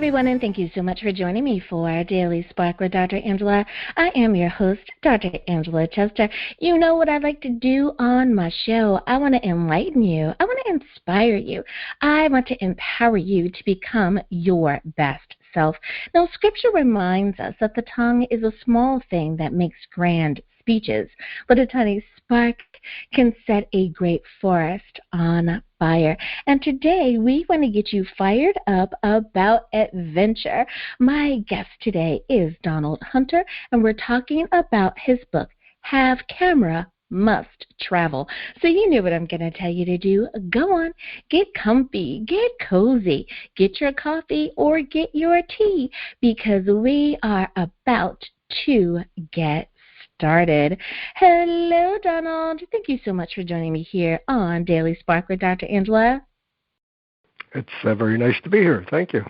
everyone, and thank you so much for joining me for Daily Spark with Dr. Angela. I am your host, Dr. Angela Chester. You know what I like to do on my show. I want to enlighten you. I want to inspire you. I want to empower you to become your best self. Now, Scripture reminds us that the tongue is a small thing that makes grand speeches, but a tiny spark can set a great forest on fire. And today we want to get you fired up about adventure. My guest today is Donald Hunter, and we're talking about his book, Have Camera, Must Travel. So you know what I'm going to tell you to do. Go on, get comfy, get cozy, get your coffee or get your tea, because we are about to get started. Hello, Donald. Thank you so much for joining me here on Daily Spark with Dr. Angela. It's very nice to be here. Thank you.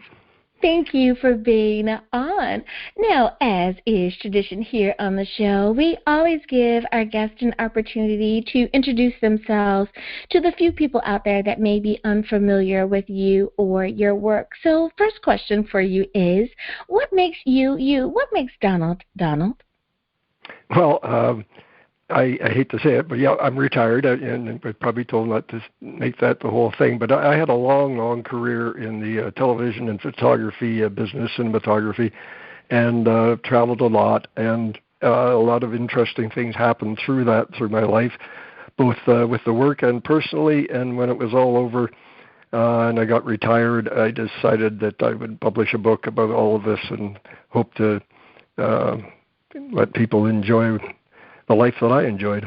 Thank you for being on. Now, as is tradition here on the show, we always give our guests an opportunity to introduce themselves to the few people out there that may be unfamiliar with you or your work. So, first question for you is, what makes you you? What makes Donald Donald? Well, I hate to say it, but yeah, I'm retired, and I probably told not to make that the whole thing. But I had a long career in the television and photography business, cinematography, and traveled a lot, and a lot of interesting things happened through my life, both with the work and personally. And when it was all over, and I got retired, I decided that I would publish a book about all of this and hope to let people enjoy the life that I enjoyed.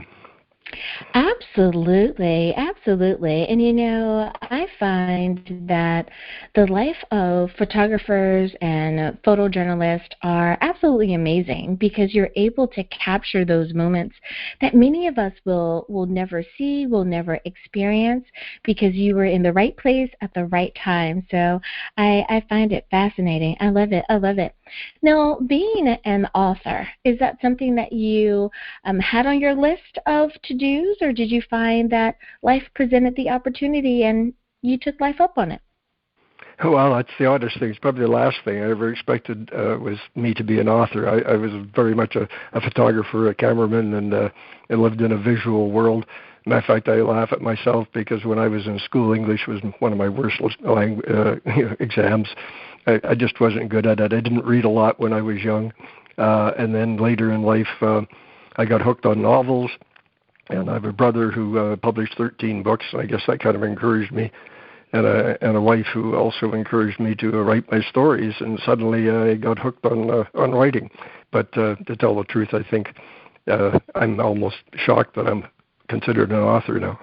Absolutely, absolutely. And you know, I find that the life of photographers and photojournalists are absolutely amazing, because you're able to capture those moments that many of us will never see, will never experience, because you were in the right place at the right time. So I find it fascinating. I love it. I love it. Now, being an author, is that something that you had on your list of to-dos, or did you find that life presented the opportunity and you took life up on it? Well, that's the oddest thing. It's probably the last thing I ever expected was me to be an author. I was very much a photographer, a cameraman, and lived in a visual world. Matter of fact, I laugh at myself because when I was in school, English was one of my worst exams. I just wasn't good at it. I didn't read a lot when I was young. And then later in life, I got hooked on novels. And I have a brother who published 13 books. I guess that kind of encouraged me. And a wife who also encouraged me to write my stories. And suddenly I got hooked on writing. But to tell the truth, I think I'm almost shocked that I'm considered an author now.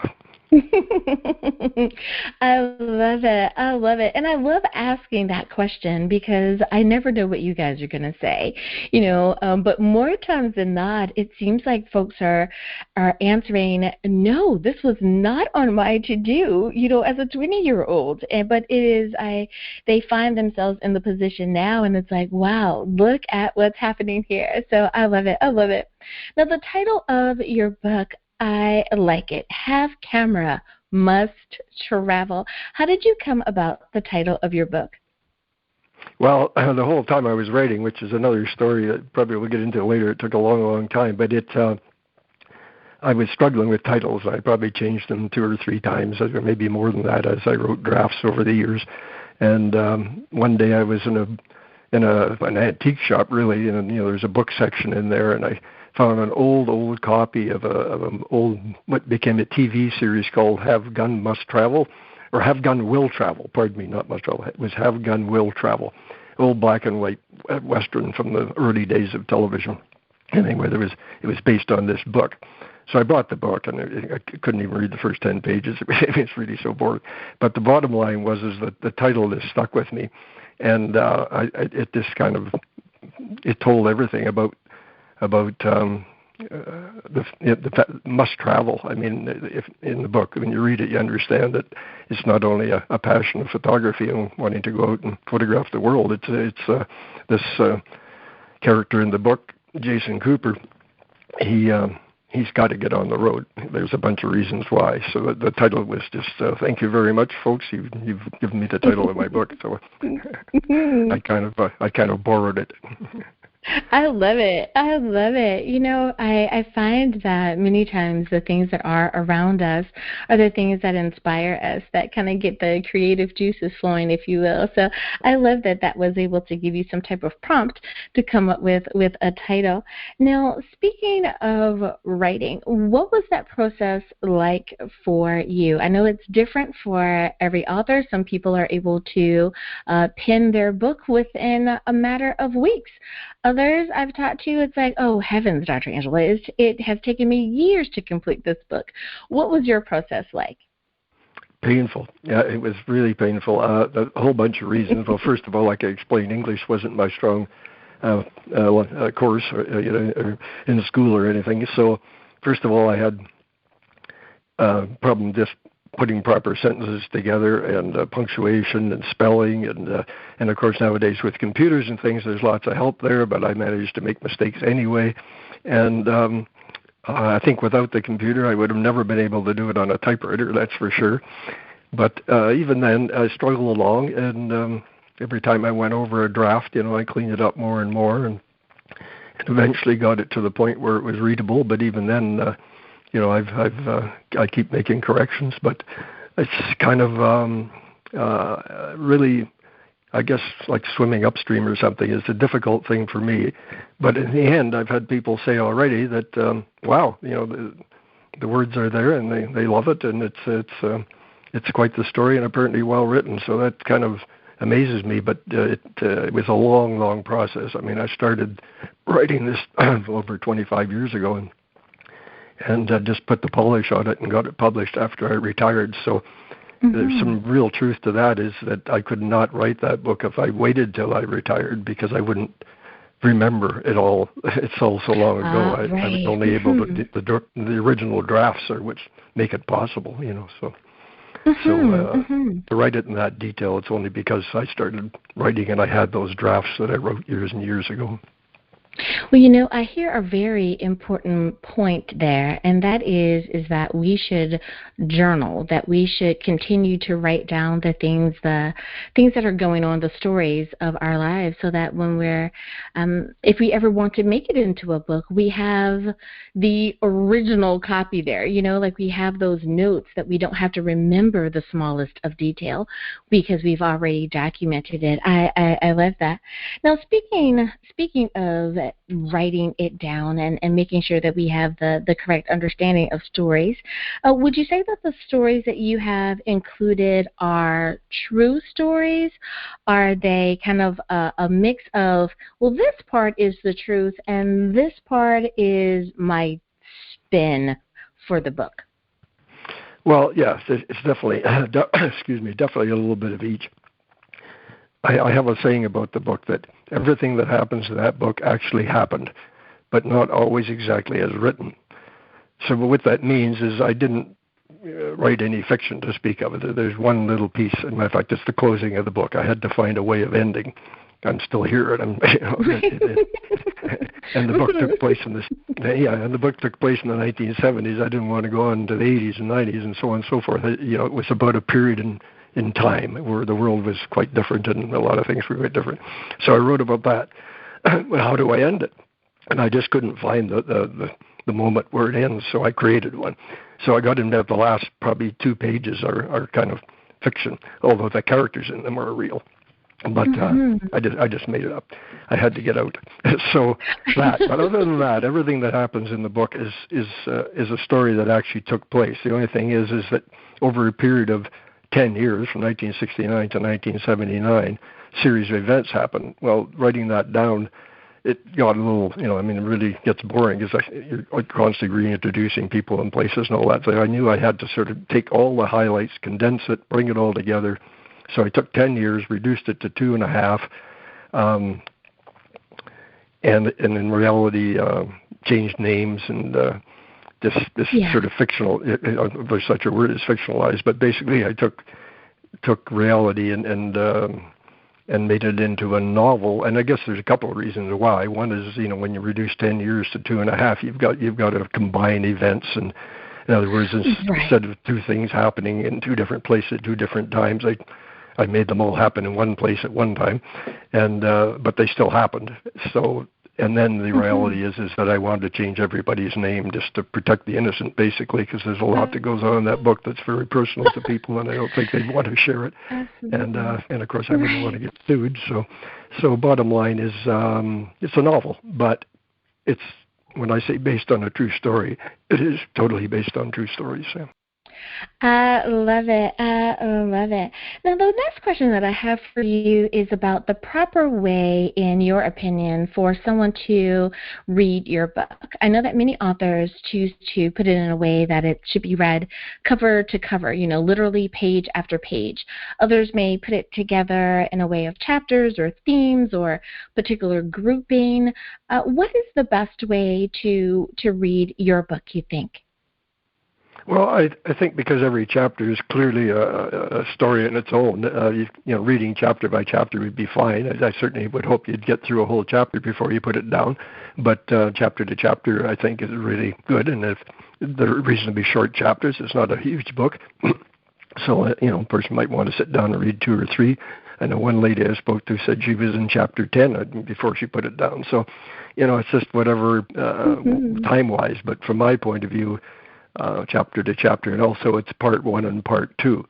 I love it. I love it. And I love asking that question, because I never know what you guys are going to say, you know, but more times than not, it seems like folks are answering, no, this was not on my to-do, you know, as a 20-year-old. But it is, they find themselves in the position now, and it's like, wow, look at what's happening here. So I love it. I love it. Now, the title of your book, I like it. Have Camera, Must Travel. How did you come about the title of your book? Well, the whole time I was writing, which is another story that probably we'll get into later, it took a long time, but I was struggling with titles. I probably changed them 2 or 3 times, or maybe more than that, as I wrote drafts over the years. And one day I was in an antique shop, really, and you know, there's a book section in there, and I found an old copy of an old, what became a TV series called Have Gun Must Travel, or Have Gun Will Travel, pardon me, not Must Travel. It was Have Gun Will Travel, old black and white Western from the early days of television. Anyway, it was based on this book. So I bought the book, and I couldn't even read the first 10 pages. It's really so boring. But the bottom line was that the title has stuck with me, and it just kind of, it told everything about the must travel. I mean, if in the book, when you read it, you understand that it's not only a passion of photography and wanting to go out and photograph the world. It's this character in the book, Jason Cooper. He he's got to get on the road. There's a bunch of reasons why. So the title was just, thank you very much, folks. You've given me the title of my book. So I kind of borrowed it. I love it. I love it. I find that many times the things that are around us are the things that inspire us, that kind of get the creative juices flowing, if you will. So I love that was able to give you some type of prompt to come up with a title. Now, speaking of writing, what was that process like for you? I know it's different for every author. Some people are able to pen their book within a matter of weeks. Others I've talked to, it's like, oh, heavens, Dr. Angela, it has taken me years to complete this book. What was your process like? Painful. Yeah, it was really painful. A whole bunch of reasons. Well, first of all, like I explained, English wasn't my strong course in school or anything. So, first of all, I had problem just putting proper sentences together, and punctuation and spelling, and of course nowadays with computers and things, there's lots of help there, but I managed to make mistakes anyway. And I think without the computer, I would have never been able to do it on a typewriter, that's for sure. But even then, I struggled along, and every time I went over a draft, I cleaned it up more and more, and eventually got it to the point where it was readable. But even then, I keep making corrections, but it's kind of really, I guess, like swimming upstream or something. It's a difficult thing for me. But in the end, I've had people say already that, wow, the words are there and they love it, and it's quite the story and apparently well written. So that kind of amazes me. But it was a long, long process. I mean, I started writing this over 25 years ago, and just put the polish on it and got it published after I retired. So there's some real truth to that, is that I could not write that book if I waited till I retired, because I wouldn't remember it all. It's all so long ago. Right. I was only able to the original drafts are which make it possible, So to write it in that detail, it's only because I started writing and I had those drafts that I wrote years and years ago. Well, I hear a very important point there, and that is that we should journal, that we should continue to write down the things that are going on, the stories of our lives, so that when we're, if we ever want to make it into a book, we have the original copy there, like we have those notes that we don't have to remember the smallest of detail because we've already documented it. I love that. Now, speaking of writing it down and making sure that we have the correct understanding of stories, would you say that the stories that you have included are true stories? Are they kind of a mix of, well, this part is the truth and this part is my spin for the book? Well, yes, it's definitely, definitely a little bit of each. I have a saying about the book that everything that happens in that book actually happened, but not always exactly as written. So what that means is I didn't write any fiction to speak of it. There's one little piece, as a matter of fact, it's the closing of the book. I had to find a way of ending. I'm still here, and and the book took place in the 1970s. I didn't want to go on to the 80s and 90s and so on and so forth. It was about a period in time where the world was quite different and a lot of things were quite different. So I wrote about that. Well, how do I end it? And I just couldn't find the moment where it ends, so I created one. So I got into the last probably 2 pages are kind of fiction, although the characters in them are real. But I just made it up. I had to get out. So that. But other than that, everything that happens in the book is a story that actually took place. The only thing is that over a period of 10 years, from 1969 to 1979, series of events happened. Well, writing that down, it got a little, it really gets boring because you're constantly reintroducing people and places and all that. So I knew I had to sort of take all the highlights, condense it, bring it all together. So I took 10 years, reduced it to 2.5, and in reality changed names and this sort of fictional, if there's such a word as fictionalized, but basically I took reality and and made it into a novel. And I guess there's a couple of reasons why. One is, when you reduce 10 years to 2.5, you've got to combine events. And in other words, instead of two things happening in two different places at two different times, I made them all happen in one place at one time, and but they still happened. So, and then the reality is that I wanted to change everybody's name just to protect the innocent, basically, because there's a lot that goes on in that book that's very personal to people, and I don't think they'd want to share it. And of course, I wouldn't want to get sued. So bottom line is, it's a novel, but it's, when I say based on a true story, it is totally based on true stories. Sam. I love it. I love it. Now, the next question that I have for you is about the proper way, in your opinion, for someone to read your book. I know that many authors choose to put it in a way that it should be read cover to cover, literally page after page. Others may put it together in a way of chapters or themes or particular grouping. What is the best way to read your book, you think? Well, I think because every chapter is clearly a story in its own, reading chapter by chapter would be fine. I certainly would hope you'd get through a whole chapter before you put it down. But chapter to chapter, I think, is really good. And if they're reasonably short chapters, it's not a huge book. So, a person might want to sit down and read 2 or 3. I know one lady I spoke to said she was in chapter 10 before she put it down. So, it's just whatever time-wise. But from my point of view, chapter to chapter, and also it's part 1 and part 2.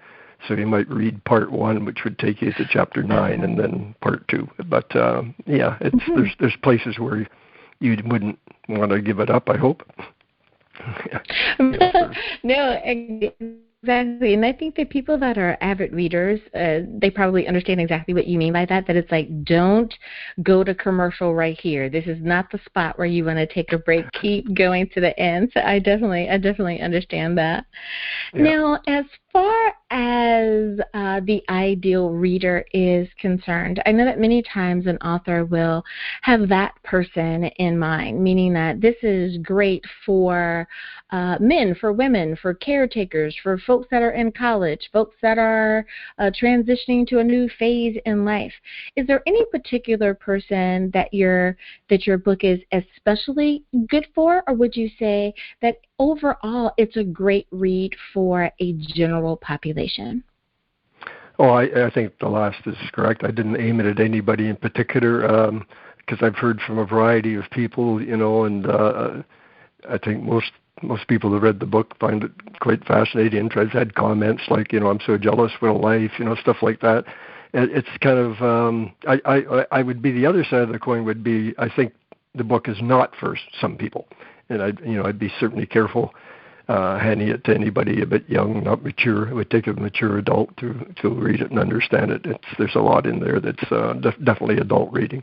So you might read part 1, which would take you to chapter 9, and then part 2. But it's there's places where you wouldn't want to give it up, I hope. No, exactly. And I think that people that are avid readers, they probably understand exactly what you mean by that it's like, don't go to commercial right here. This is not the spot where you want to take a break. Keep going to the end. So I definitely understand that. Yeah. Now, as far as the ideal reader is concerned, I know that many times an author will have that person in mind, meaning that this is great for men, for women, for caretakers, for folks that are in college, folks that are transitioning to a new phase in life. Is there any particular person that your book is especially good for, or would you say that overall it's a great read for a general population? Oh, I think the last is correct. I didn't aim it at anybody in particular because I've heard from a variety of people, and I think most people who read the book find it quite fascinating. I've had comments like, I'm so jealous with life, stuff like that. It's kind of, I would be, the other side of the coin would be, I think the book is not for some people. And I'd be certainly careful handing it to anybody a bit young, not mature. It would take a mature adult to read it and understand it. There's a lot in there that's definitely adult reading.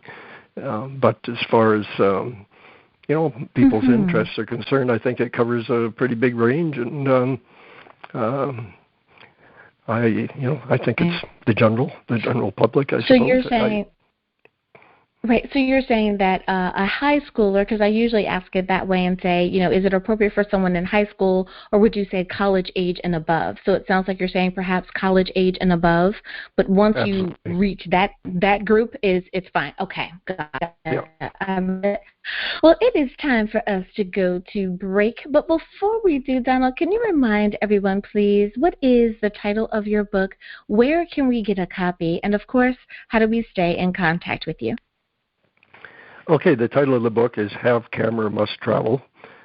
But as far as people's interests are concerned, I think it covers a pretty big range, and I think it's the general public. I suppose. So you're saying. Right. So you're saying that a high schooler, because I usually ask it that way and say, is it appropriate for someone in high school, or would you say college age and above? So it sounds like you're saying perhaps college age and above, but once you reach that group, it's fine. Okay. Got it. Yeah. Well, it is time for us to go to break. But before we do, Donald, can you remind everyone, please, what is the title of your book? Where can we get a copy? And, of course, how do we stay in contact with you? Okay, the title of the book is Have Camera Must Travel.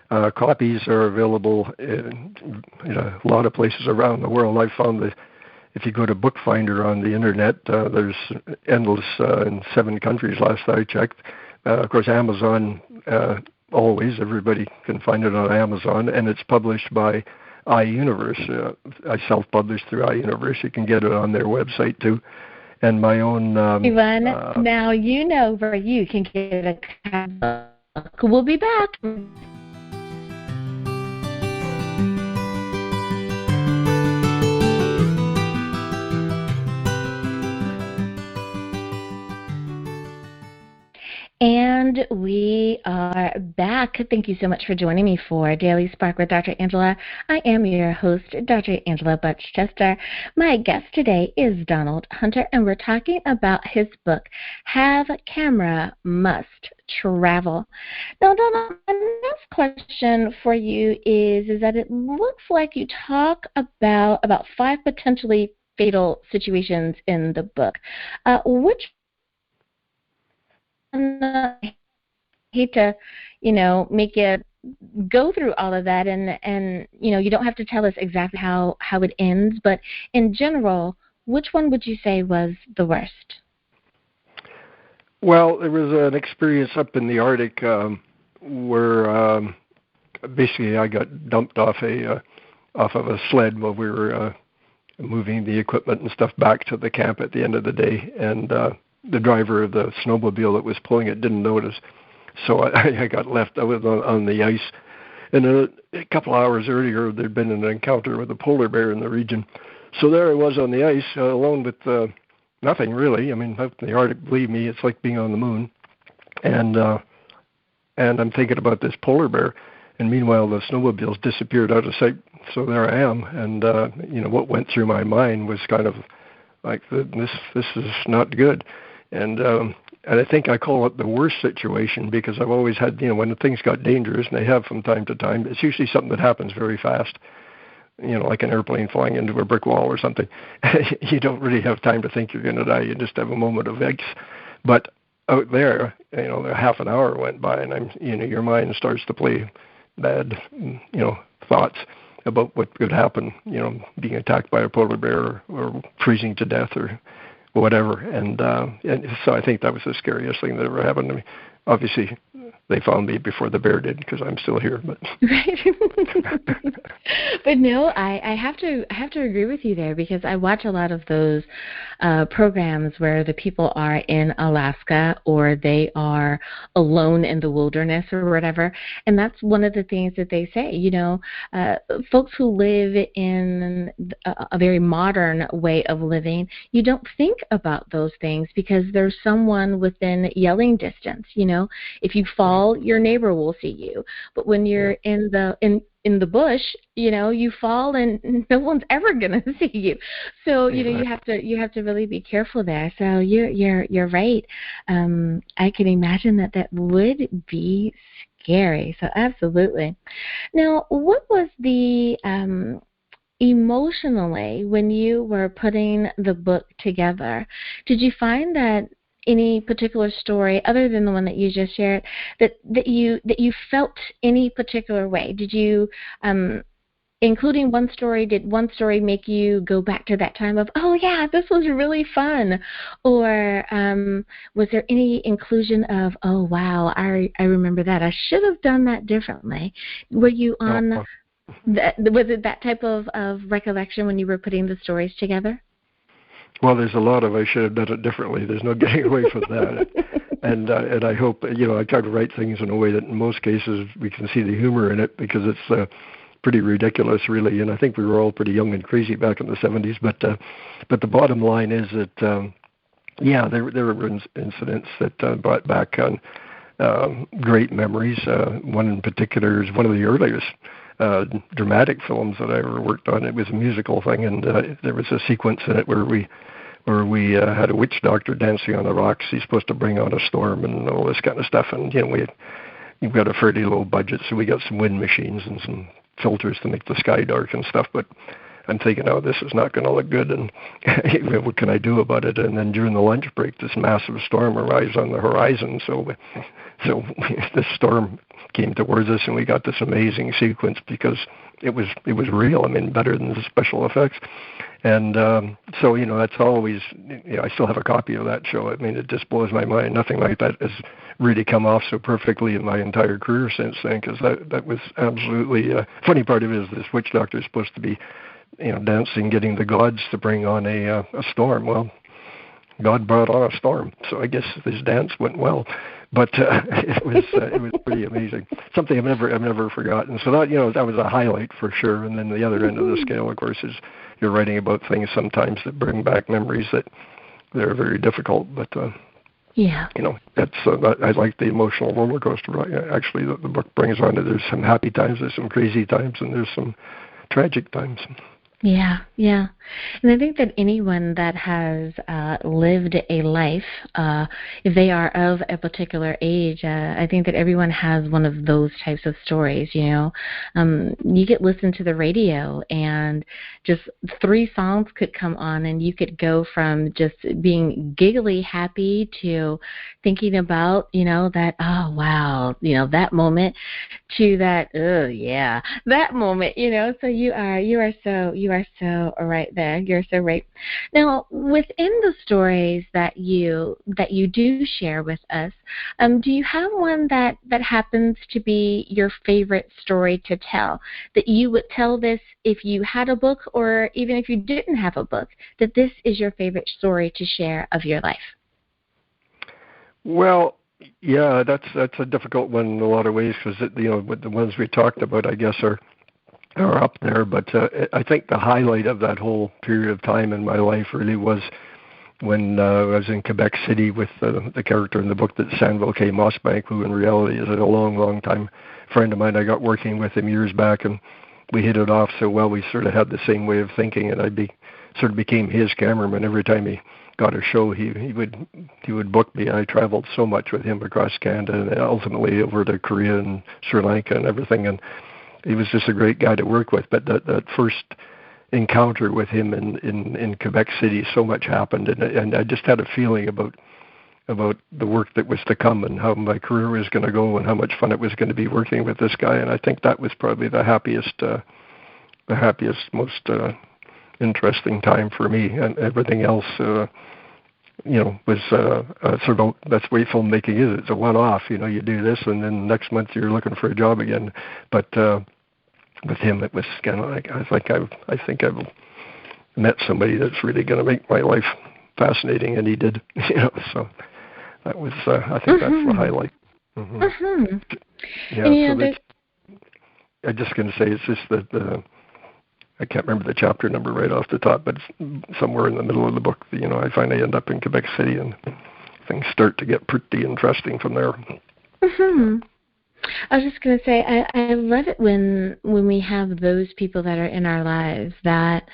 Copies are available in a lot of places around the world. I've found that if you go to Bookfinder on the Internet, there's endless in 7 countries last I checked. Of course, Amazon, always, everybody can find it on Amazon, and it's published by iUniverse. I self-publish through iUniverse. You can get it on their website, too. And my own... Yvonne, now you know where you can get a book. We'll be back. And we are back. Thank you so much for joining me for Daily Spark with Dr. Angela. I am your host, Dr. Angela Butch-Chester. My guest today is Donald Hunter, and we're talking about his book, Have Camera, Must Travel. Now, Donald, my next question for you is that it looks like you talk about 5 potentially fatal situations in the book. Which I hate to, make it go through all of that, and you don't have to tell us exactly how it ends, but in general, which one would you say was the worst? Well, there was an experience up in the Arctic where basically I got dumped off of a sled while we were moving the equipment and stuff back to the camp at the end of the day, and the driver of the snowmobile that was pulling it didn't notice. So I got left. I was on the ice. And a couple hours earlier, there'd been an encounter with a polar bear in the region. So there I was on the ice, alone with nothing really. I mean, out in the Arctic, believe me, it's like being on the moon. And I'm thinking about this polar bear. And meanwhile, the snowmobiles disappeared out of sight. So there I am. And, what went through my mind was kind of like, this is not good. And I think I call it the worst situation because I've always had, when things got dangerous, and they have from time to time, it's usually something that happens very fast, like an airplane flying into a brick wall or something. You don't really have time to think you're going to die. You just have a moment of X. But out there, half an hour went by, and your mind starts to play bad, thoughts about what could happen, being attacked by a polar bear or freezing to death or whatever. And so I think that was the scariest thing that ever happened to me. Obviously, they found me before the bear did because I'm still here. But right. But no, I have to agree with you there because I watch a lot of those programs where the people are in Alaska or they are alone in the wilderness or whatever, and that's one of the things that they say. Folks who live in a very modern way of living, you don't think about those things because there's someone within yelling distance. If you fall, your neighbor will see you. But when you're in the bush, you fall and no one's ever going to see you. So you have to really be careful there. So you're right. I can imagine that would be scary. So absolutely. Now, what was the emotionally when you were putting the book together? Did you find that any particular story, other than the one that you just shared, that you felt any particular way? Did you, including one story, did one story make you go back to that time of, oh yeah, this was really fun? Or was there any inclusion of, oh wow, I remember that, I should have done that differently? Were you on, was it that type of recollection when you were putting the stories together? Well, there's a lot of I should have done it differently. There's no getting away from that. And I hope, I try to write things in a way that in most cases we can see the humor in it because it's pretty ridiculous, really. And I think we were all pretty young and crazy back in the 70s. But the bottom line is that, there were incidents that brought back great memories. One in particular is one of the earliest dramatic films that I ever worked on. It was a musical thing, and there was a sequence in it where we had a witch doctor dancing on the rocks. He's supposed to bring on a storm and all this kind of stuff. And we've got a fairly low budget, so we got some wind machines and some filters to make the sky dark and stuff. But I'm thinking, oh, this is not going to look good, and what can I do about it? And then during the lunch break, this massive storm arrives on the horizon. So the storm came towards us, and we got this amazing sequence because it was real. I mean, better than the special effects. And so that's always. I still have a copy of that show. I mean, it just blows my mind. Nothing like that has really come off so perfectly in my entire career since then. Because that was absolutely. Funny part of it is this witch doctor is supposed to be, dancing, getting the gods to bring on a storm. Well, God brought on a storm, so I guess this dance went well. But it was pretty amazing. Something I've never forgotten. So that that was a highlight for sure. And then the other end of the scale, of course, is you're writing about things sometimes that bring back memories that they're very difficult. But Yeah. That's I like the emotional roller coaster ride. Actually, the book brings on it. There's some happy times, there's some crazy times, and there's some tragic times. Yeah, yeah. And I think that anyone that has lived a life, if they are of a particular age, I think that everyone has one of those types of stories, You could listen to the radio and just 3 songs could come on and you could go from just being giggly happy to thinking about, that, oh, wow, that moment to that, oh, yeah, that moment, So you are so right there. You're so right. Now, within the stories that you do share with us, do you have one that happens to be your favorite story to tell? That you would tell this if you had a book, or even if you didn't have a book, that this is your favorite story to share of your life? Well, yeah, that's a difficult one in a lot of ways because with the ones we talked about, I guess are up there. But I think the highlight of that whole period of time in my life really was when I was in Quebec City with the character in the book that's Sanville K. Mossbank, who in reality is a long, long time friend of mine. I got working with him years back, and we hit it off so well. We sort of had the same way of thinking, and sort of became his cameraman every time he got a show. He would book me. I traveled so much with him across Canada and ultimately over to Korea and Sri Lanka and everything. And he was just a great guy to work with. But that first encounter with him in Quebec City, so much happened, and I just had a feeling about the work that was to come and how my career was going to go and how much fun it was going to be working with this guy. And I think that was probably the happiest, most interesting time for me. And everything else, was sort of, that's the way filmmaking is. It's a one-off. You do this, and then next month you're looking for a job again. But with him, it was kind of like I think I've met somebody that's really going to make my life fascinating, and he did. So that was, I think that's the highlight. Mm-hmm. Mm-hmm. Yeah. And I'm just going to say it's just that I can't remember the chapter number right off the top, but it's somewhere in the middle of the book. I finally end up in Quebec City, and things start to get pretty interesting from there. Mm-hmm. I was just going to say, I love it when we have those people that are in our lives that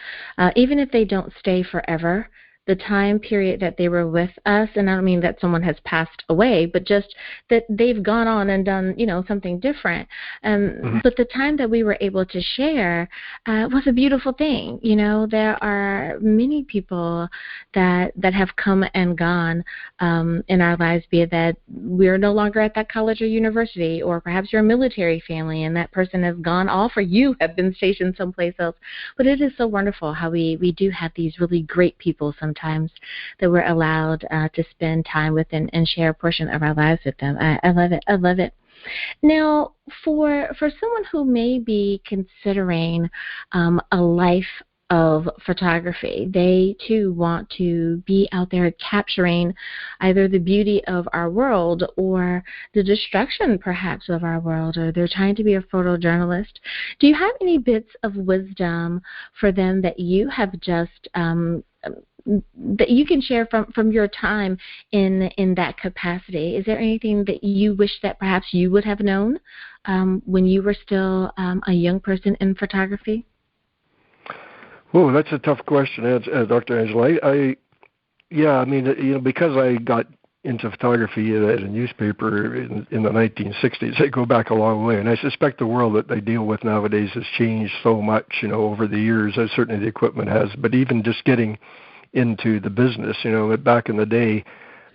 even if they don't stay forever, the time period that they were with us, and I don't mean that someone has passed away, but just that they've gone on and done, something different. But the time that we were able to share was a beautiful thing. There are many people that have come and gone in our lives, be it that we're no longer at that college or university, or perhaps you're a military family and that person has gone off, or you have been stationed someplace else. But it is so wonderful how we do have these really great people sometimes that we're allowed to spend time with and share a portion of our lives with them. I love it. I love it. Now, for someone who may be considering a life of photography, they too want to be out there capturing either the beauty of our world or the destruction perhaps of our world, or they're trying to be a photojournalist. Do you have any bits of wisdom for them that you have just that you can share from your time in that capacity? Is there anything that you wish that perhaps you would have known when you were still a young person in photography? Well, that's a tough question, Dr. Angela. Because I got into photography at a newspaper in the 1960s, I go back a long way, and I suspect the world that they deal with nowadays has changed so much, over the years, as certainly the equipment has, but even just getting into the business, back in the day,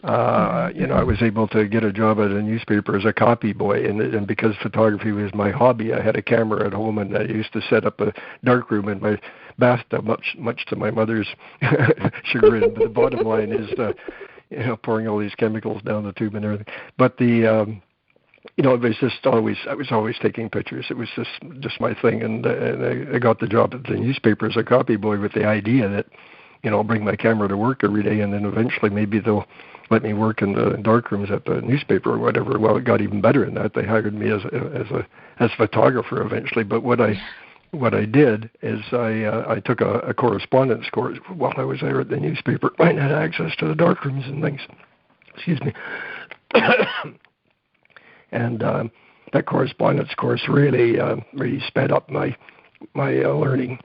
I was able to get a job at a newspaper as a copy boy, and because photography was my hobby, I had a camera at home, and I used to set up a darkroom in my bathtub, much to my mother's chagrin. But the bottom line is, pouring all these chemicals down the tube and everything. But it was just I was always taking pictures. It was just my thing, and I got the job at the newspaper as a copy boy with the idea that, I'll bring my camera to work every day, and then eventually maybe they'll let me work in the darkrooms at the newspaper or whatever. Well, it got even better than that. They hired me as a photographer eventually. But what I did is I took a correspondence course while I was there at the newspaper. I had access to the darkrooms and things. Excuse me. And that correspondence course really sped up my learning.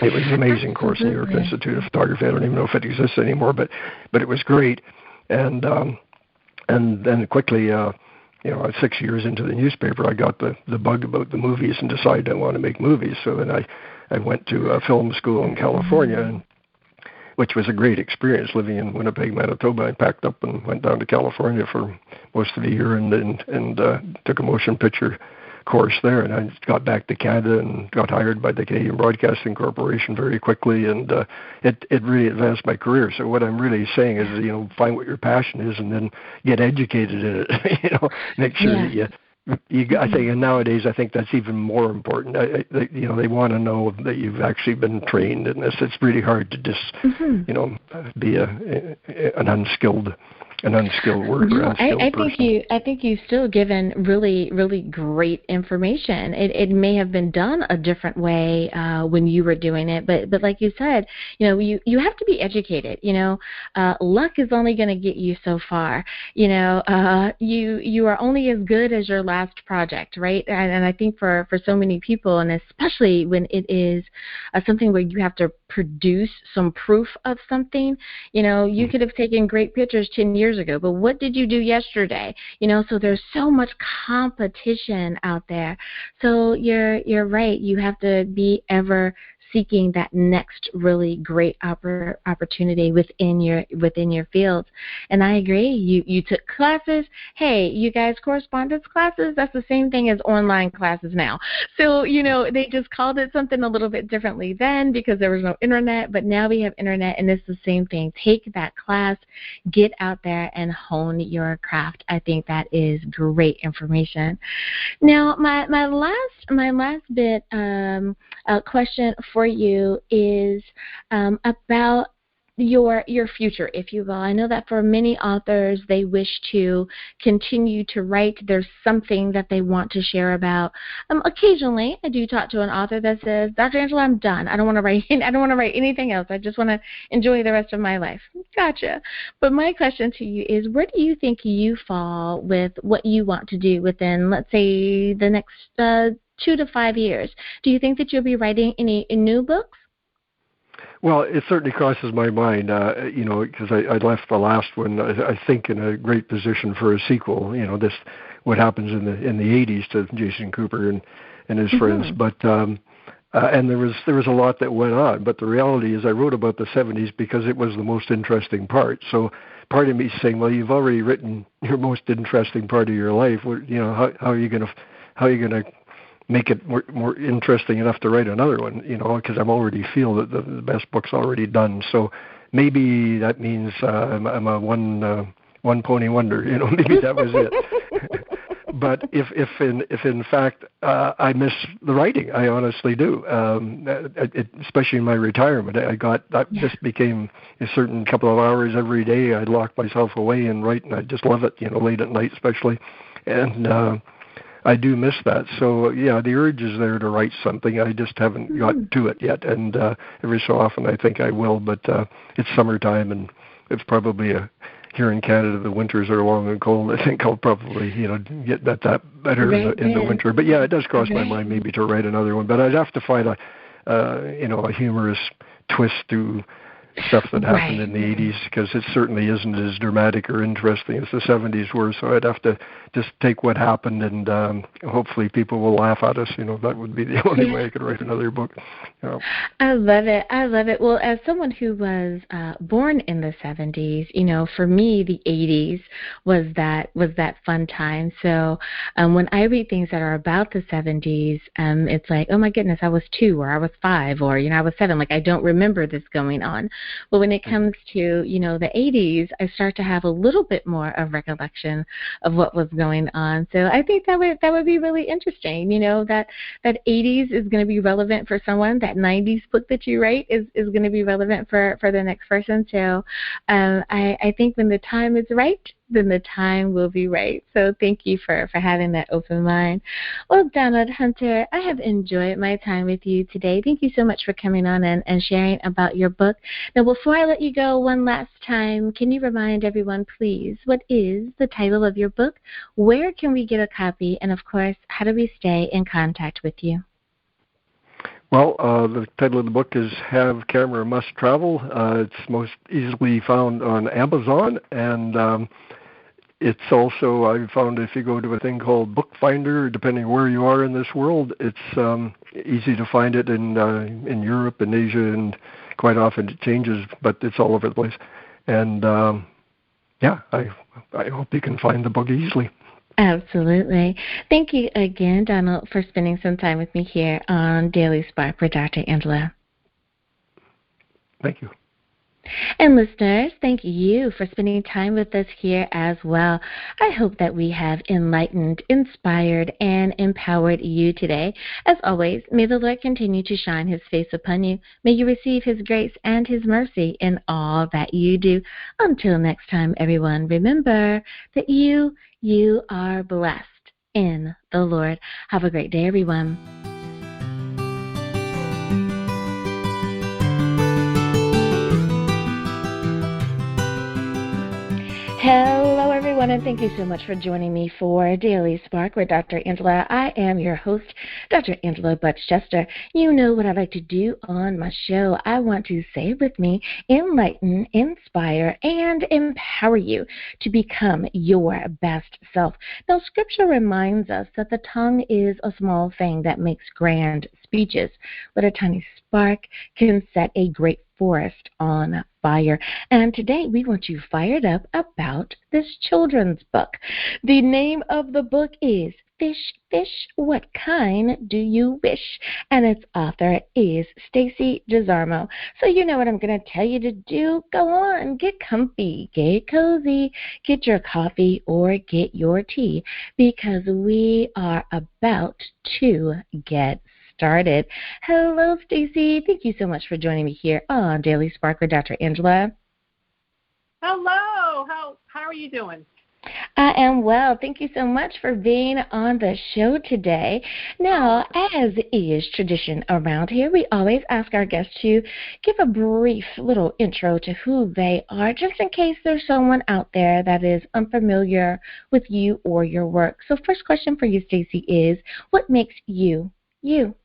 It was an amazing course in the New York Institute of Photography. I don't even know if it exists anymore, but it was great. And then quickly, 6 years into the newspaper, I got the bug about the movies and decided I want to make movies. So then I went to film school in California, which was a great experience living in Winnipeg, Manitoba. I packed up and went down to California for most of the year and took a motion picture course there. And I got back to Canada and got hired by the Canadian Broadcasting Corporation very quickly, and it really advanced my career. So what I'm really saying is, find what your passion is and then get educated in it. Make sure that I think, and nowadays I think that's even more important. They want to know that you've actually been trained in this. It's really hard to just, be an unskilled worker. No, I think you've still given really, really great information. It may have been done a different way when you were doing it, but like you said, you have to be educated. Luck is only going to get you so far. You are only as good as your last project, right? And I think for so many people, and especially when it is something where you have to produce some proof of something, you could have taken great pictures 10 years ago, but what did you do yesterday? So there's so much competition out there. So you're right. You have to be ever seeking that next really great opportunity within your field. And I agree. You took classes. Hey, you guys, correspondence classes, that's the same thing as online classes now. So, they just called it something a little bit differently then because there was no internet, but now we have internet, and it's the same thing. Take that class, get out there and hone your craft. I think that is great information. Now, my last bit question for you is about your future, if you will. I know that for many authors, they wish to continue to write. There's something that they want to share about. Occasionally, I do talk to an author that says, "Dr. Angela, I'm done. I don't want to write. I don't want to write anything else. I just want to enjoy the rest of my life." Gotcha. But my question to you is, where do you think you fall with what you want to do within, let's say, the next 2 to 5 years? Do you think that you'll be writing any new books? Well, it certainly crosses my mind, because I left the last one, I think, in a great position for a sequel. This what happens in the 80s to Jason Cooper and his friends. But and there was a lot that went on. But the reality is, I wrote about the 70s because it was the most interesting part. So part of me is saying, well, you've already written your most interesting part of your life. How are you going to make it more interesting enough to write another one, because I already feel that the best book's already done. So maybe that means I'm a one pony wonder, maybe that was it. But if in fact I miss the writing, I honestly do. Especially in my retirement, that just became a certain couple of hours every day. I'd lock myself away and write, and I just love it, late at night especially. And I do miss that. So, the urge is there to write something. I just haven't got to it yet. And every so often I think I will, but it's summertime, and it's probably here in Canada, the winters are long and cold. I think I'll probably, get that better in the winter. But, it does cross my mind maybe to write another one. But I'd have to find a humorous twist to stuff that happened in the 80s, because it certainly isn't as dramatic or interesting as the 70s were. So I'd have to just take what happened, and hopefully people will laugh at us. That would be the only way I could write another book. I love it. Well, as someone who was born in the 70s, for me, the 80s was that fun time. So when I read things that are about the 70s, it's like, oh my goodness, I was 2, or I was 5, or I was 7. Like, I don't remember this going on. But when it comes to, the 80s, I start to have a little bit more of recollection of what was going on. So I think that would be really interesting. That 80s is going to be relevant for someone. That 90s book that you write is going to be relevant for the next person. So I think when the time is right, then the time will be right. So thank you for having that open mind. Well, Donald Hunter, I have enjoyed my time with you today. Thank you so much for coming on and sharing about your book. Now, before I let you go one last time, can you remind everyone, please, what is the title of your book? Where can we get a copy? And, of course, how do we stay in contact with you? Well, the title of the book is Have Camera Must Travel. It's most easily found on Amazon, and it's also, I found, if you go to a thing called Bookfinder, depending where you are in this world, it's easy to find it in Europe and Asia, and quite often it changes, but it's all over the place. And, I hope you can find the book easily. Absolutely. Thank you again, Donald, for spending some time with me here on Daily Spark with Dr. Angela. Thank you. And listeners, thank you for spending time with us here as well. I hope that we have enlightened, inspired, and empowered you today. As always, may the Lord continue to shine His face upon you. May you receive His grace and His mercy in all that you do. Until next time, everyone, remember that you are blessed in the Lord. Have a great day, everyone. Hello, everyone, and thank you so much for joining me for Daily Spark with Dr. Angela. I am your host, Dr. Angela Butch-Chester. You know what I like to do on my show. I want to say with me, enlighten, inspire, and empower you to become your best self. Now, Scripture reminds us that the tongue is a small thing that makes grand speeches, but a tiny spark can set a great forest on fire. And today we want you fired up about this children's book. The name of the book is Fish, Fish, What Kind Do You Wish? And its author is Stacy Desormeaux. So you know what I'm going to tell you to do. Go on, get comfy, get cozy, get your coffee or get your tea, because we are about to get started. Hello, Stacy. Thank you so much for joining me here on Daily Spark with Dr. Angela. Hello. How are you doing? I am well. Thank you so much for being on the show today. Now, as is tradition around here, we always ask our guests to give a brief little intro to who they are, just in case there's someone out there that is unfamiliar with you or your work. So first question for you, Stacy, is what makes you, you?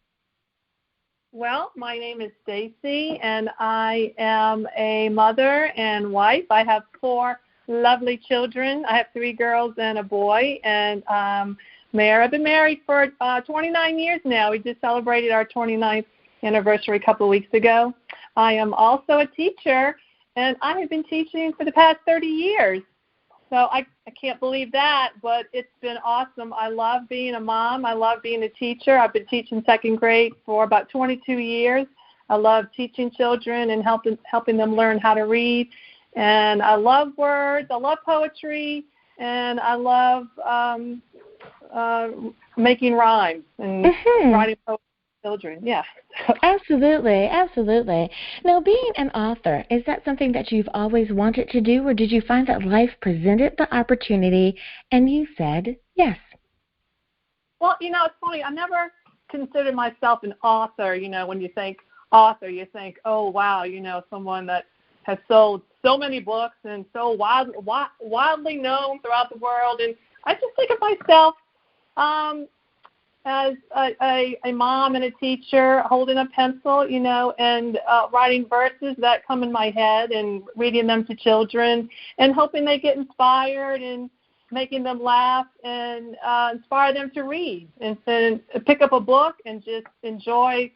Well, my name is Stacy, and I am a mother and wife. I have 4 lovely children. I have 3 girls and a boy, and I've been married for 29 years now. We just celebrated our 29th anniversary a couple of weeks ago. I am also a teacher, and I have been teaching for the past 30 years. So I can't believe that, but it's been awesome. I love being a mom. I love being a teacher. I've been teaching 2nd grade for about 22 years. I love teaching children and helping them learn how to read. And I love words. I love poetry. And I love making rhymes and writing poetry for children. Yeah. Absolutely, absolutely. Now, being an author, is that something that you've always wanted to do, or did you find that life presented the opportunity and you said yes? Well, it's funny. I never considered myself an author. When you think author, you think, oh, wow, someone that has sold so many books and so widely known throughout the world. And I just think of myself as a mom and a teacher holding a pencil, and writing verses that come in my head and reading them to children and hoping they get inspired and making them laugh and inspire them to read and pick up a book and just enjoy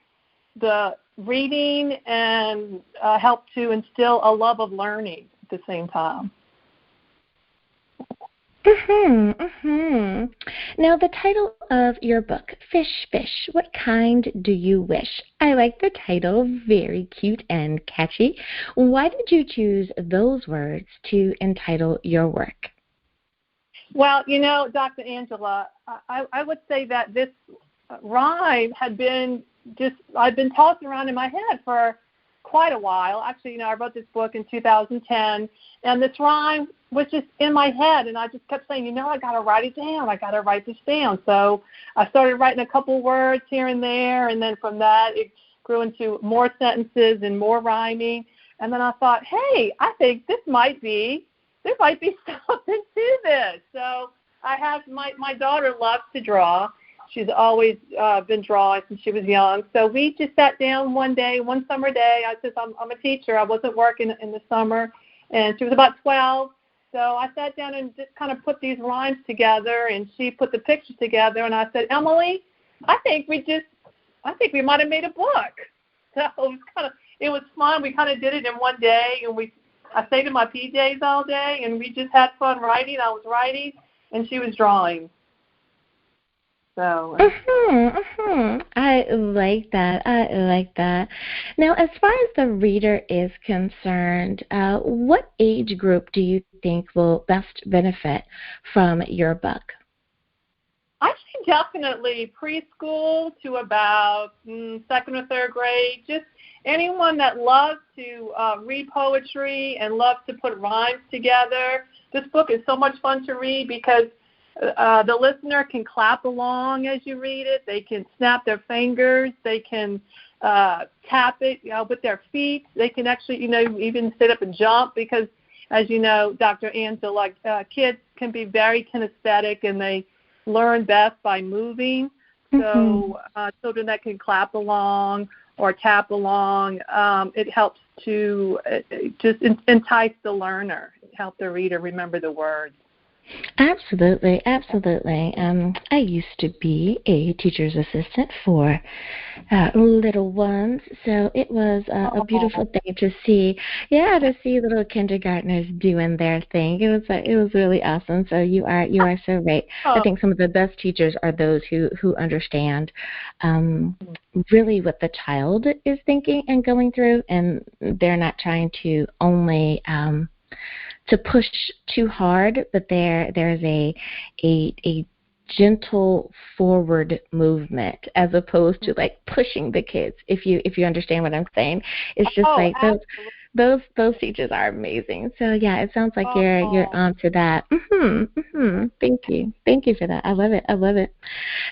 the reading and help to instill a love of learning at the same time. Now, the title of your book, Fish, Fish, What Kind Do You Wish? I like the title, very cute and catchy. Why did you choose those words to entitle your work? Well, Dr. Angela, I would say that this rhyme had been I've been tossing around in my head for quite a while. Actually, I wrote this book in 2010, and this rhyme was just in my head, and I just kept saying, I got to write it down. I got to write this down. So I started writing a couple words here and there, and then from that it grew into more sentences and more rhyming. And then I thought, hey, I think there might be something to this. So I have my daughter loves to draw. She's always been drawing since she was young. So we just sat down one summer day. I said, I'm a teacher. I wasn't working in the summer, and she was about 12. So I sat down and just kind of put these rhymes together, and she put the pictures together. And I said, Emily, I think we might have made a book. So it was fun. We kind of did it in one day, and I stayed in my PJs all day, and we just had fun writing. I was writing, and she was drawing. So. I like that. Now, as far as the reader is concerned, what age group do you think will best benefit from your book? I think definitely preschool to about second or third grade. Just anyone that loves to read poetry and loves to put rhymes together. This book is so much fun to read because the listener can clap along as you read it. They can snap their fingers. They can tap it with their feet. They can actually, even sit up and jump because, as you know, Dr. Angela, kids can be very kinesthetic and they learn best by moving. So children that can clap along or tap along, it helps to just entice the learner, help the reader remember the words. Absolutely. I used to be a teacher's assistant for little ones, so it was a beautiful thing to see. Yeah, to see little kindergartners doing their thing. It was really awesome. So you are so right. I think some of the best teachers are those who understand really what the child is thinking and going through, and they're not trying to only to push too hard, but there's a gentle forward movement as opposed to like pushing the kids. If you understand what I'm saying, it's just like those teachers are amazing. So yeah, it sounds like you're on to that. Thank you for that. I love it.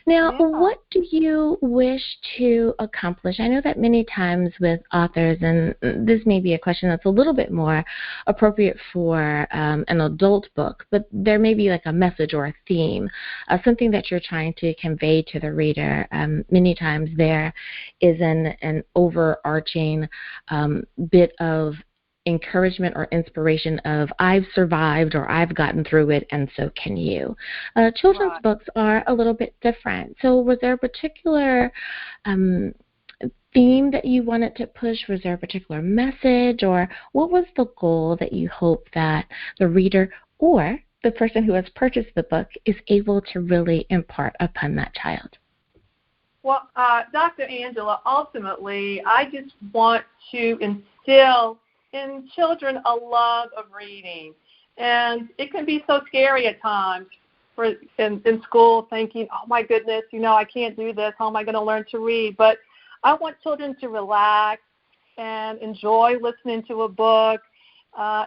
Now, what do you wish to accomplish? I know that many times with authors, and this may be a question that's a little bit more appropriate for an adult book, but there may be like a message or a theme, something that you're trying to convey to the reader. Many times there is an overarching bit of encouragement or inspiration of I've survived or I've gotten through it and so can you. Children's books are a little bit different. So was there a particular theme that you wanted to push? Was there a particular message, or what was the goal that you hope that the reader or the person who has purchased the book is able to really impart upon that child? Well, Dr. Angela, ultimately, I just want to instill in children a love of reading. And it can be so scary at times in school thinking, oh, my goodness, I can't do this. How am I going to learn to read? But I want children to relax and enjoy listening to a book,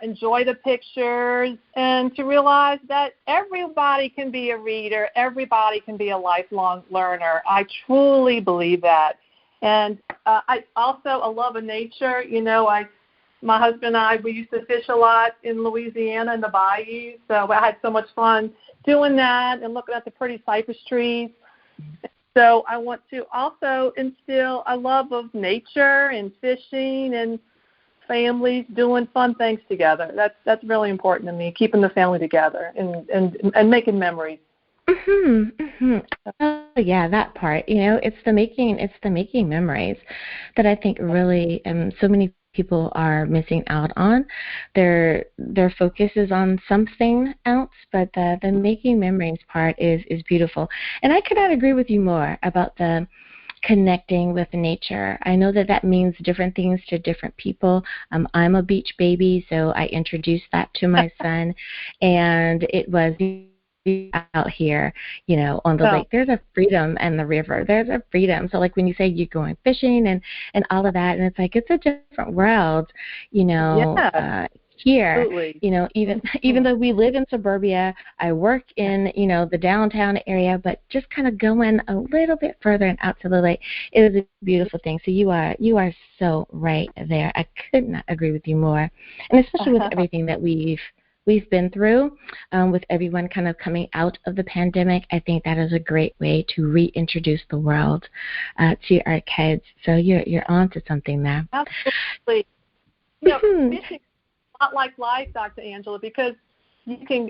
enjoy the pictures, and to realize that everybody can be a reader. Everybody can be a lifelong learner. I truly believe that. And I also a love of nature. My husband and I, we used to fish a lot in Louisiana in the bayou, so I had so much fun doing that and looking at the pretty cypress trees. So I want to also instill a love of nature and fishing and families doing fun things together. That's really important to me, keeping the family together and making memories. Oh, yeah, that part. It's the making memories that I think really so many people are missing out on. Their focus is on something else, but the making memories part is beautiful. And I could not agree with you more about the connecting with nature. I know that means different things to different people. I'm a beach baby, so I introduced that to my son, and it was out here, on the lake. There's a freedom in the river. There's a freedom. So like when you say you're going fishing and all of that, and it's like it's a different world, here. Absolutely. Even though we live in suburbia, I work in, the downtown area, but just kind of going a little bit further and out to the lake, it is a beautiful thing. So you are so right there. I could not agree with you more. And especially with everything that we've been through, with everyone kind of coming out of the pandemic, I think that is a great way to reintroduce the world to our kids. So you're on to something there. Absolutely. Fishing is not like life, Dr. Angela, because you can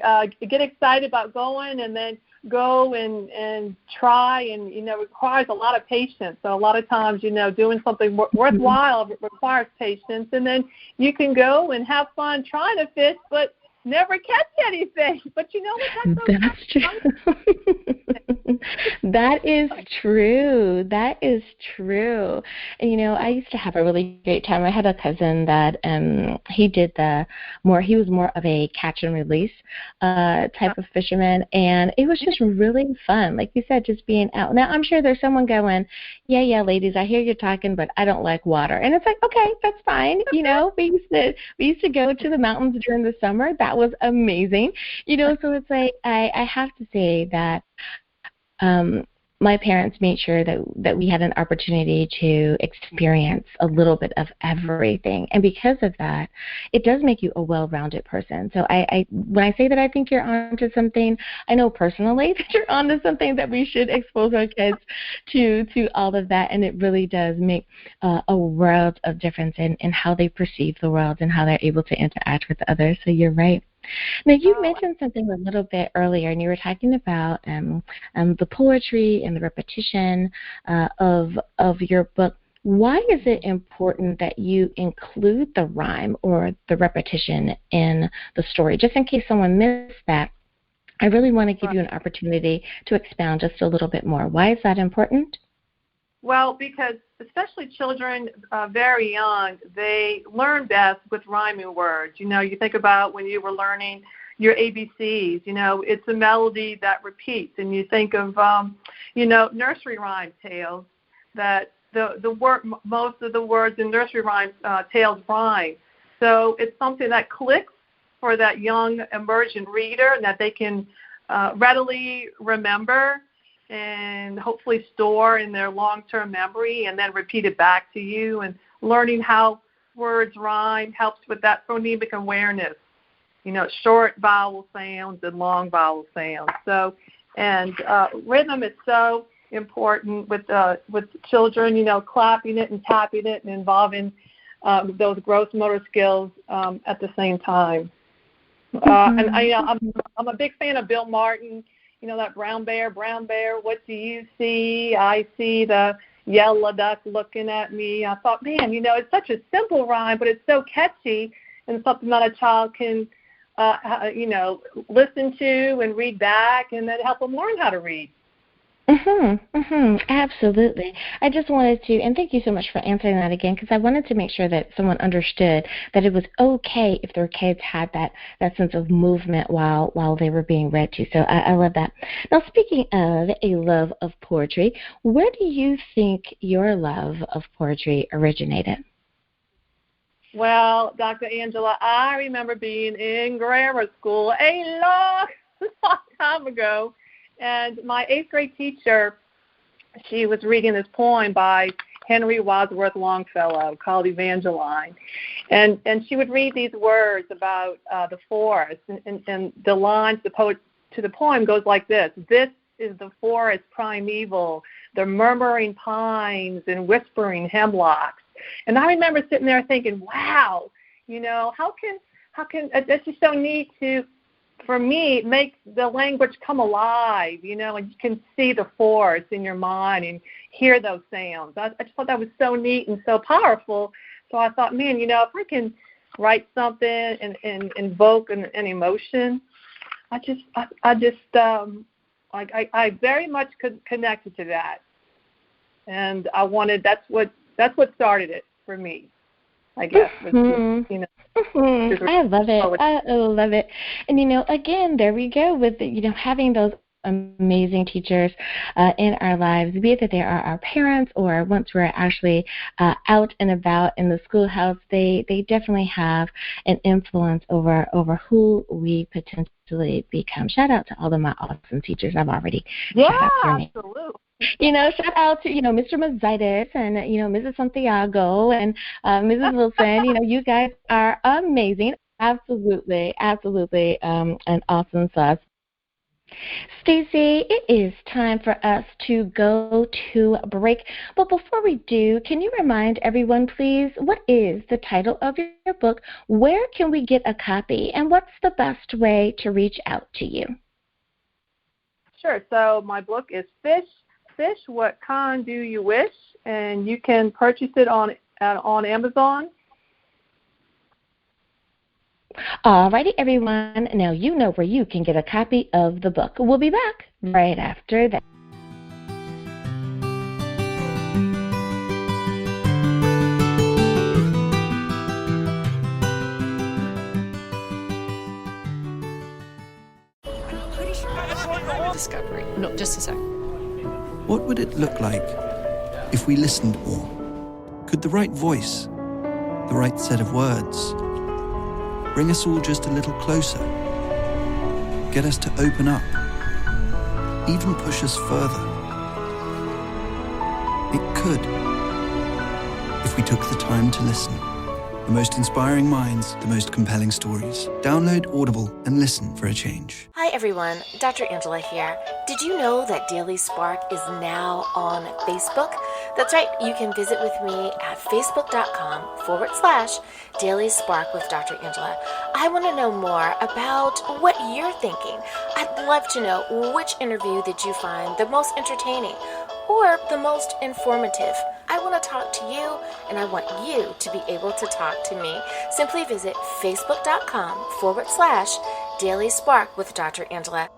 get excited about going and then go and try, and it requires a lot of patience. So a lot of times, doing something worthwhile requires patience, and then you can go and have fun trying to fish, but never catch anything. But you know what? That's true. That is true. That is true. And I used to have a really great time. I had a cousin that he was more of a catch and release type of fisherman, and it was just really fun. Like you said, just being out. Now I'm sure there's someone going, yeah, ladies, I hear you talking, but I don't like water. And it's like, okay, that's fine. We used to go to the mountains during the summer. That was amazing. So it's like I have to say that my parents made sure that we had an opportunity to experience a little bit of everything. And because of that, it does make you a well-rounded person. So when I say that I think you're onto something, I know personally that you're onto something, that we should expose our kids to all of that. And it really does make a world of difference in how they perceive the world and how they're able to interact with others. So you're right. Now, you mentioned something a little bit earlier, and you were talking about the poetry and the repetition of your book. Why is it important that you include the rhyme or the repetition in the story? Just in case someone missed that, I really want to give you an opportunity to expound just a little bit more. Why is that important? Well, because especially children very young, they learn best with rhyming words. You think about when you were learning your ABCs, it's a melody that repeats. And you think of, nursery rhyme tales, that most of the words in nursery rhyme tales rhyme. So it's something that clicks for that young emergent reader, and that they can readily remember and hopefully store in their long-term memory, and then repeat it back to you. And learning how words rhyme helps with that phonemic awareness, short vowel sounds and long vowel sounds. So, and rhythm is so important with children, clapping it and tapping it and involving those gross motor skills at the same time. And I'm a big fan of Bill Martin. That brown bear, what do you see? I see the yellow duck looking at me. I thought, man, it's such a simple rhyme, but it's so catchy, and something that a child can, listen to and read back, and then help them learn how to read. Absolutely. I just wanted to, and thank you so much for answering that again, because I wanted to make sure that someone understood that it was okay if their kids had that sense of movement while they were being read to. So I love that. Now, speaking of a love of poetry, where do you think your love of poetry originated? Well, Dr. Angela, I remember being in grammar school a long time ago. And my 8th grade teacher, she was reading this poem by Henry Wadsworth Longfellow called Evangeline. And she would read these words about the forest. And the lines to the poem goes like this: "This is the forest primeval, the murmuring pines and whispering hemlocks." And I remember sitting there thinking, wow, how can this is so neat to, for me, make the language come alive, and you can see the forest in your mind and hear those sounds. I just thought that was so neat and so powerful. So I thought, man, if I can write something and invoke an emotion, I very much connected to that, and I wanted. That's what started it for me, I guess. I love it. I love it. And, again, there we go with, having those amazing teachers in our lives, be it that they are our parents or once we're actually out and about in the schoolhouse, they definitely have an influence over who we potentially become. Shout out to all of my awesome teachers. I've already absolutely. Shout out to, Mr. Mazitis and, Mrs. Santiago and Mrs. Wilson. You guys are amazing. Absolutely, an awesome sauce. Stacy, it is time for us to go to break. But before we do, can you remind everyone, please, what is the title of your book? Where can we get a copy? And what's the best way to reach out to you? Sure. So my book is Fish, What Kind Do You Wish? And you can purchase it on Amazon. Alrighty, everyone. Now you know where you can get a copy of the book. We'll be back right after that. Discovery. No, just a sec. What would it look like if we listened more? Could the right voice, the right set of words, bring us all just a little closer, get us to open up, even push us further? It could, if we took the time to listen. The most inspiring minds, the most compelling stories. Download Audible and listen for a change. Hi everyone, Dr. Angela here. Did you know that Daily Spark is now on Facebook? That's right, you can visit with me at facebook.com/Daily Spark with Dr. Angela. I want to know more about what you're thinking. I'd love to know which interview did you find the most entertaining or the most informative. I want to talk to you, and I want you to be able to talk to me. Simply visit facebook.com/Daily Spark with Dr. Angela.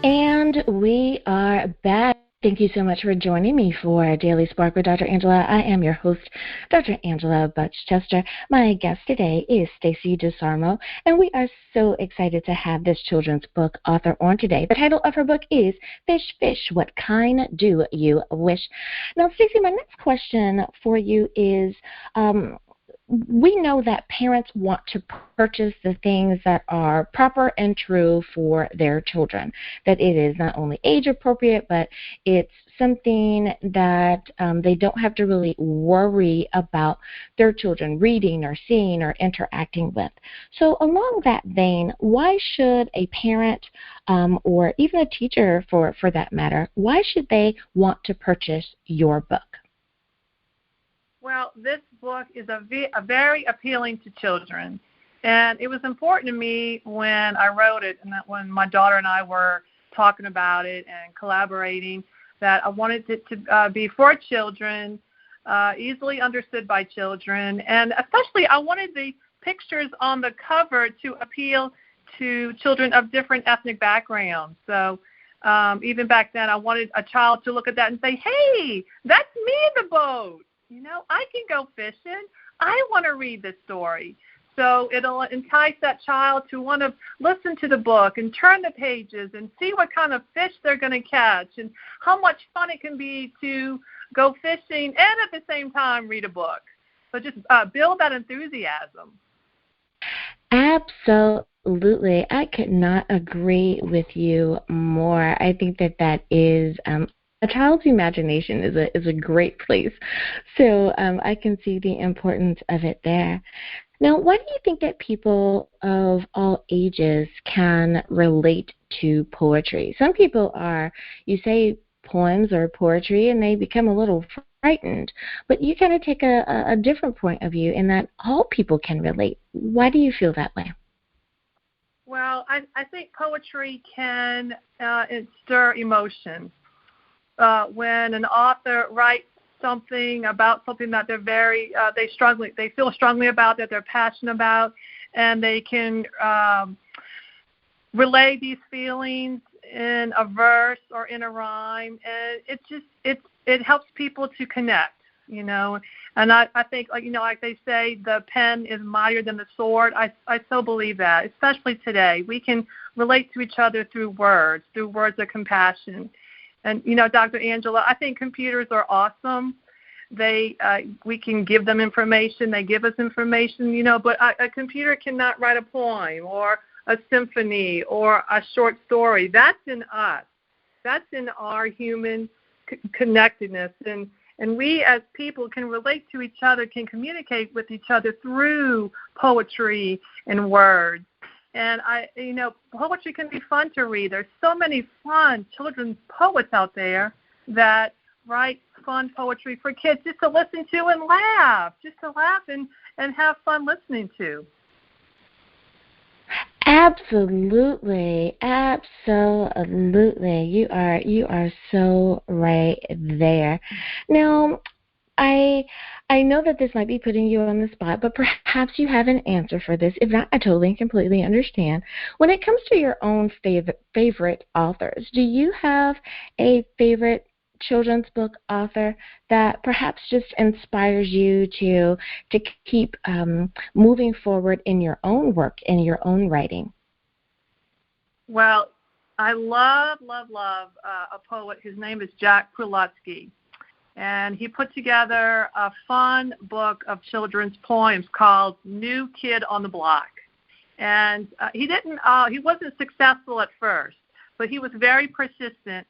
And we are back. Thank you so much for joining me for Daily Spark with Dr. Angela. I am your host, Dr. Angela Butch-Chester. My guest today is Stacy Desormeaux, and we are so excited to have this children's book author on today. The title of her book is Fish, What Kind Do You Wish? Now, Stacy, my next question for you is, we know that parents want to purchase the things that are proper and true for their children, that it is not only age appropriate, but it's something that they don't have to really worry about their children reading or seeing or interacting with. So along that vein, why should a parent or even a teacher for that matter, why should they want to purchase your book? Well, this book is a very appealing to children, and it was important to me when I wrote it, and that when my daughter and I were talking about it and collaborating, that I wanted it to be for children, easily understood by children, and especially I wanted the pictures on the cover to appeal to children of different ethnic backgrounds. So even back then, I wanted a child to look at that and say, hey, that's me in the boat. You know, I can go fishing. I want to read this story. So it'll entice that child to want to listen to the book and turn the pages and see what kind of fish they're going to catch and how much fun it can be to go fishing and at the same time read a book. So just build that enthusiasm. Absolutely. I could not agree with you more. I think that is a child's imagination is a great place. So I can see the importance of it there. Now, why do you think that people of all ages can relate to poetry? Some people are, you say poems or poetry, and they become a little frightened. But you kind of take a different point of view in that all people can relate. Why do you feel that way? Well, I think poetry can stir emotion. When an author writes something about something that they're they feel strongly about, that they're passionate about, and they can relay these feelings in a verse or in a rhyme, and it helps people to connect, you know. And I think, like, you know, like they say, the pen is mightier than the sword. I so believe that, especially today. We can relate to each other through words of compassion. And, you know, Dr. Angela, I think computers are awesome. We can give them information. They give us information, you know, but a computer cannot write a poem or a symphony or a short story. That's in us. That's in our human connectedness. And we as people can relate to each other, can communicate with each other through poetry and words. And you know, poetry can be fun to read. There's so many fun children's poets out there that write fun poetry for kids just to listen to and laugh, and have fun listening to. Absolutely. You are so right there. Now, I know that this might be putting you on the spot, but perhaps you have an answer for this. If not, I totally and completely understand. When it comes to your own favorite authors, do you have a favorite children's book author that perhaps just inspires you to keep moving forward in your own work, in your own writing? Well, I love a poet. His name is Jack Prelutsky, and he put together a fun book of children's poems called New Kid on the Block. And he wasn't successful at first, but he was very persistent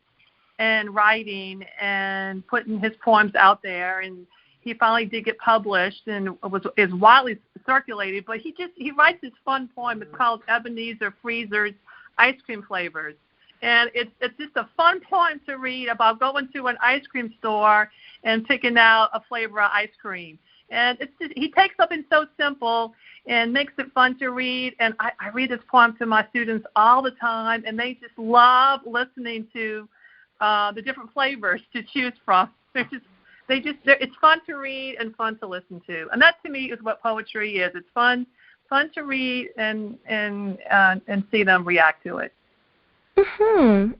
and writing and putting his poems out there, and he finally did get published and is widely circulated. But he writes this fun poem. It's called Ebenezer Freezer's Ice Cream Flavors, and it's just a fun poem to read about going to an ice cream store and picking out a flavor of ice cream. And he takes something so simple and makes it fun to read. And I read this poem to my students all the time, and they just love listening to the different flavors to choose from. It's fun to read and fun to listen to, and that to me is what poetry is. It's fun to read and see them react to it. I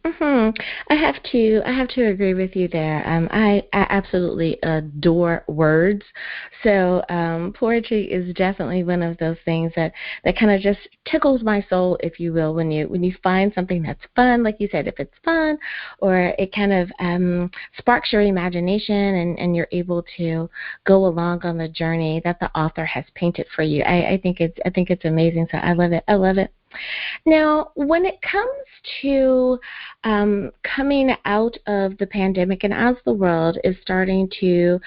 have to agree with you there. I absolutely adore words. So poetry is definitely one of those things that kind of just tickles my soul, if you will, when you find something that's fun, like you said, if it's fun, or it kind of sparks your imagination and you're able to go along on the journey that the author has painted for you. I think it's amazing. So I love it. Now, when it comes to coming out of the pandemic, and as the world is starting to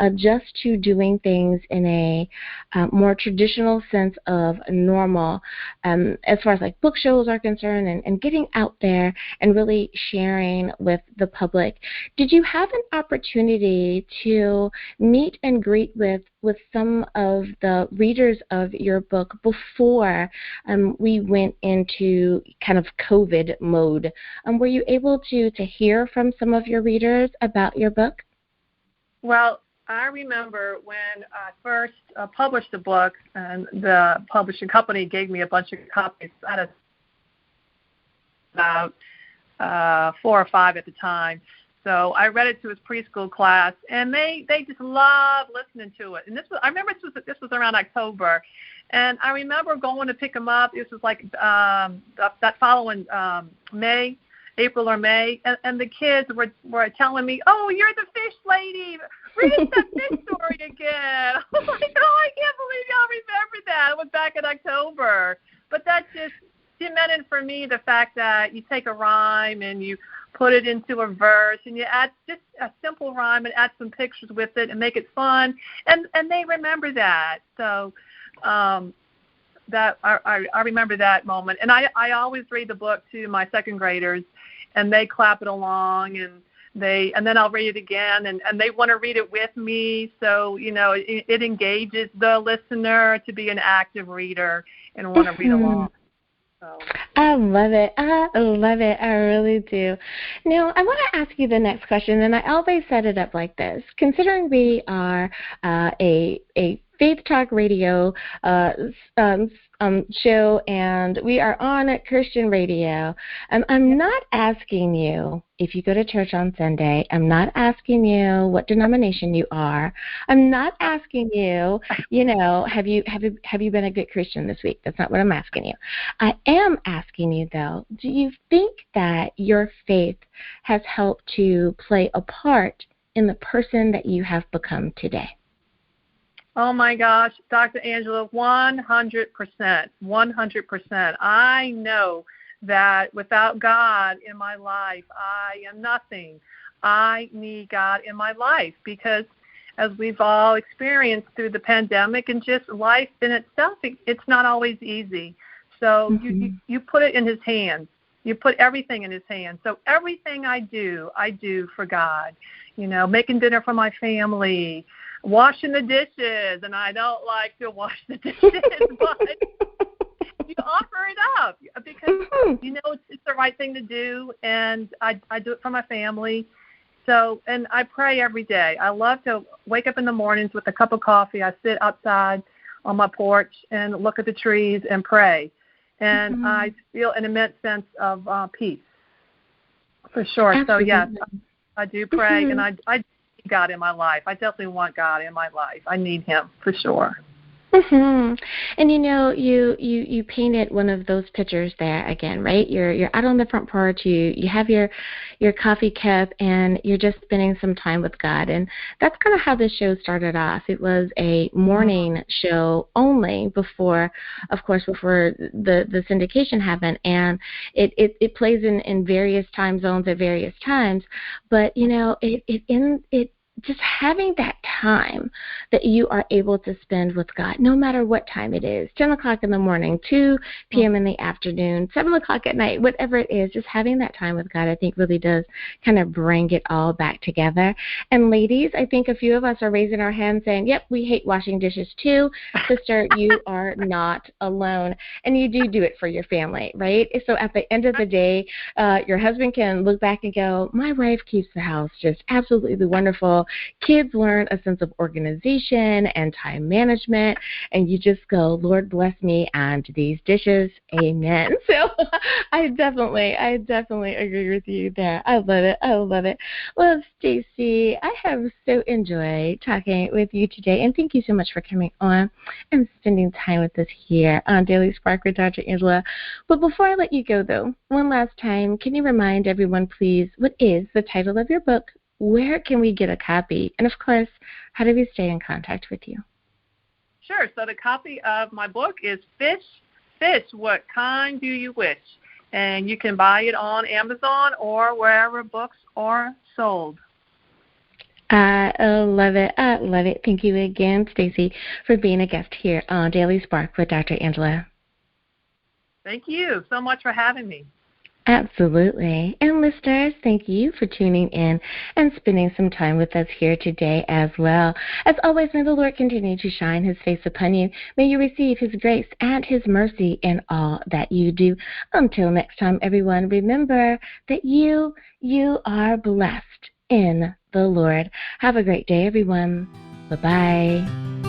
adjust to doing things in a more traditional sense of normal, as far as like book shows are concerned, and getting out there and really sharing with the public, did you have an opportunity to meet and greet with some of the readers of your book before we went into kind of COVID mode? Were you able to hear from some of your readers about your book? Well, I remember when I first published the book, and the publishing company gave me a bunch of copies. I had about 4 or 5 at the time. So I read it to his preschool class, and they just loved listening to it. And I remember this was around October, and I remember going to pick them up. This was like that following April or May, and the kids were telling me, "Oh, you're the fish lady. Read that fish story again." I'm like, "Oh, I can't believe y'all remember that. It was back in October." But that just cemented for me the fact that you take a rhyme and you put it into a verse, and you add just a simple rhyme and add some pictures with it and make it fun, and they remember that. So that I remember that moment, and I always read the book to my second graders, and they clap it along, and then I'll read it again, and they want to read it with me. So it engages the listener to be an active reader and want to read along. So. I love it. I really do. Now, I want to ask you the next question, and I always set it up like this. Considering we are a Faith Talk Radio show, and we are on Christian radio. I'm not asking you if you go to church on Sunday. I'm not asking you what denomination you are. I'm not asking you, have you been a good Christian this week? That's not what I'm asking you. I am asking you, though, do you think that your faith has helped to play a part in the person that you have become today? Oh, my gosh, Dr. Angela, 100%, 100%. I know that without God in my life, I am nothing. I need God in my life because, as we've all experienced through the pandemic and just life in itself, it's not always easy. So you put it in His hands. You put everything in His hands. So everything I do for God. Making dinner for my family, washing the dishes, and I don't like to wash the dishes, but you offer it up because it's the right thing to do, and I do it for my family. So, and I pray every day. I love to wake up in the mornings with a cup of coffee. I sit outside on my porch and look at the trees and pray, and I feel an immense sense of peace, for sure. Absolutely. So yes, I do pray, and I need God in my life. I definitely want God in my life. I need Him for sure. And you painted one of those pictures there again, right? You're out on the front porch. You have your coffee cup, and you're just spending some time with God. And that's kind of how this show started off. It was a morning show only before the syndication happened, and it plays in various time zones at various times. But it just having that time that you are able to spend with God, no matter what time it is, 10 o'clock in the morning, 2 p.m. in the afternoon, 7 o'clock at night, whatever it is, just having that time with God, I think really does kind of bring it all back together. And ladies, I think a few of us are raising our hands saying, yep, we hate washing dishes too. Sister, you are not alone. And you do it for your family, right? So at the end of the day, your husband can look back and go, my wife keeps the house just absolutely wonderful. Kids learn a sense of organization and time management, and you just go, Lord bless me and these dishes, amen. So I definitely agree with you there. I love it. Well, Stacy, I have so enjoyed talking with you today, and thank you so much for coming on and spending time with us here on Daily Spark with Dr. Angela. But before I let you go, though, one last time, can you remind everyone, please, what is the title of your book? Where can we get a copy? And, of course, how do we stay in contact with you? Sure. So the copy of my book is Fish, What Kind Do You Wish? And you can buy it on Amazon or wherever books are sold. I love it. I love it. Thank you again, Stacy, for being a guest here on Daily Spark with Dr. Angela. Thank you so much for having me. Absolutely. And listeners, thank you for tuning in and spending some time with us here today as well. As always, may the Lord continue to shine His face upon you. May you receive His grace and His mercy in all that you do. Until next time, everyone, remember that you are blessed in the Lord. Have a great day, everyone. Bye-bye.